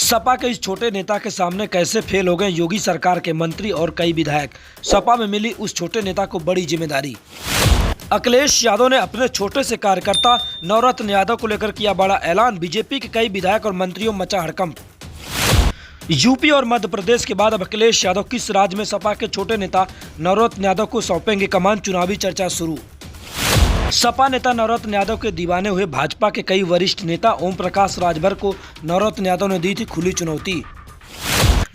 सपा के इस छोटे नेता के सामने कैसे फेल हो गए योगी सरकार के मंत्री और कई विधायक। सपा में मिली उस छोटे नेता को बड़ी जिम्मेदारी। अखिलेश यादव ने अपने छोटे से कार्यकर्ता नवरत्न यादव को लेकर किया बड़ा ऐलान। बीजेपी के कई विधायक और मंत्रियों मचा हड़कंप। यूपी और मध्य प्रदेश के बाद अब अखिलेश यादव किस राज्य में सपा के छोटे नेता नवरत्न यादव को सौंपेंगे कमान, चुनावी चर्चा शुरू। सपा नेता नवरत्न यादव के दीवाने हुए भाजपा के कई वरिष्ठ नेता ओम प्रकाश राजभर को नवरत्न यादव ने दी थी खुली चुनौती।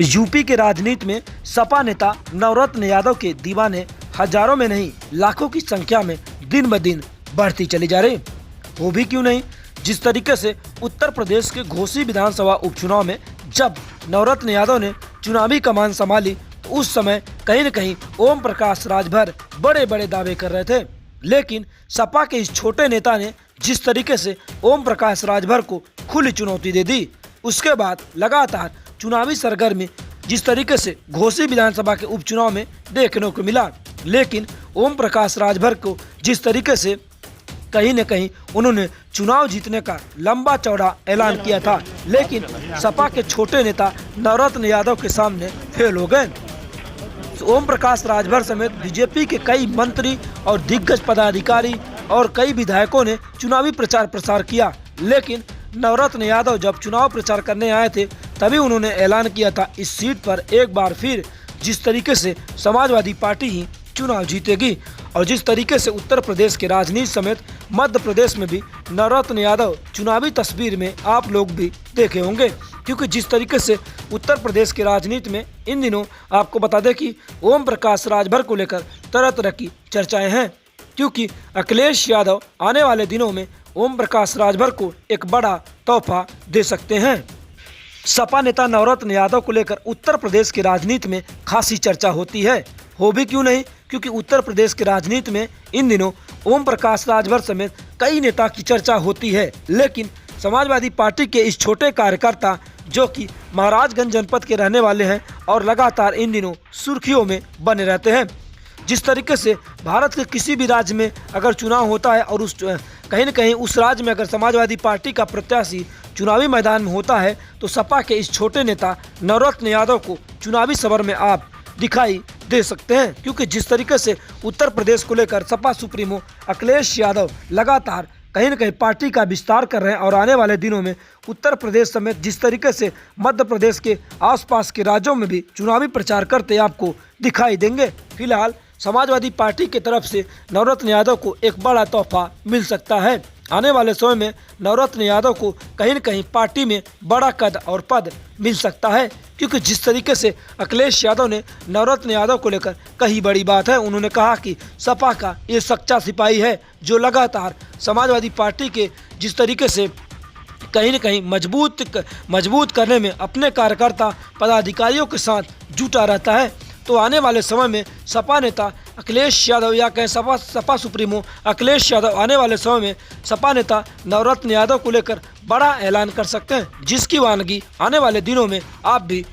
यूपी के राजनीति में सपा नेता नवरत्न यादव के दीवाने हजारों में नहीं लाखों की संख्या में दिन ब दिन बढ़ती चली जा रही। वो भी क्यों नहीं, जिस तरीके से उत्तर प्रदेश के घोसी विधानसभा उपचुनाव में जब नवरत्न यादव ने चुनावी कमान संभाली तो उस समय कहीं न कहीं ओम प्रकाश राजभर बड़े बड़े दावे कर रहे थे, लेकिन सपा के इस छोटे नेता ने जिस तरीके से ओम प्रकाश राजभर को खुली चुनौती दे दी, उसके बाद लगातार चुनावी सरगर्मी जिस तरीके से घोसी विधानसभा के उपचुनाव में देखने को मिला, लेकिन ओम प्रकाश राजभर को जिस तरीके से कहीं न कहीं उन्होंने चुनाव जीतने का लंबा चौड़ा ऐलान किया था, लेकिन सपा के छोटे नेता नवरत्न यादव के सामने फेल हो गए। ओम प्रकाश राजभर समेत बीजेपी के कई मंत्री और दिग्गज पदाधिकारी और कई विधायकों ने चुनावी प्रचार प्रसार किया, लेकिन नवरत्न यादव जब चुनाव प्रचार करने आए थे तभी उन्होंने ऐलान किया था इस सीट पर एक बार फिर जिस तरीके से समाजवादी पार्टी ही चुनाव जीतेगी। और जिस तरीके से उत्तर प्रदेश के राजनीति समेत मध्य प्रदेश में भी नवरत्न यादव चुनावी तस्वीर में आप लोग भी देखे होंगे, क्योंकि जिस तरीके से उत्तर प्रदेश के राजनीति में इन दिनों आपको बता दें कि ओम प्रकाश राजभर को लेकर तरह तरह की चर्चाएं हैं, क्योंकि अखिलेश यादव आने वाले दिनों में ओम प्रकाश राजभर को एक बड़ा तोहफा दे सकते हैं। सपा नेता नवरत्न यादव को लेकर उत्तर प्रदेश की राजनीति में खासी चर्चा होती है। हो भी क्यों नहीं, क्योंकि उत्तर प्रदेश की राजनीति में इन दिनों ओम प्रकाश राजभर समेत कई नेता की चर्चा होती है, लेकिन समाजवादी पार्टी के इस छोटे कार्यकर्ता जो कि महाराजगंज जनपद के रहने वाले हैं और लगातार इन दिनों सुर्खियों में बने रहते हैं। जिस तरीके से भारत के किसी भी राज्य में अगर चुनाव होता है और कहीं न कहीं उस राज्य में अगर समाजवादी पार्टी का प्रत्याशी चुनावी मैदान में होता है तो सपा के इस छोटे नेता नवरत्न यादव को चुनावी सभर में आप दिखाई दे सकते हैं, क्योंकि जिस तरीके से उत्तर प्रदेश को लेकर सपा सुप्रीमो अखिलेश यादव लगातार कहीं न कहीं पार्टी का विस्तार कर रहे हैं और आने वाले दिनों में उत्तर प्रदेश समेत जिस तरीके से मध्य प्रदेश के आसपास के राज्यों में भी चुनावी प्रचार करते आपको दिखाई देंगे। फिलहाल समाजवादी पार्टी की तरफ से नवरत्न यादव को एक बड़ा तोहफा मिल सकता है। आने वाले समय में नवरत्न यादव को कहीं न कहीं पार्टी में बड़ा कद और पद मिल सकता है, क्योंकि जिस तरीके से अखिलेश यादव ने नवरत्न यादव को लेकर कही बड़ी बात है। उन्होंने कहा कि सपा का ये सच्चा सिपाही है जो लगातार समाजवादी पार्टी के जिस तरीके से कहीं न कहीं मजबूत करने में अपने कार्यकर्ता पदाधिकारियों के साथ जुटा रहता है। तो आने वाले समय में सपा नेता अखिलेश यादव या कहें सपा सुप्रीमो अखिलेश यादव आने वाले समय में सपा नेता नवरत्न यादव को लेकर बड़ा ऐलान कर सकते हैं, जिसकी वानगी आने वाले दिनों में आप भी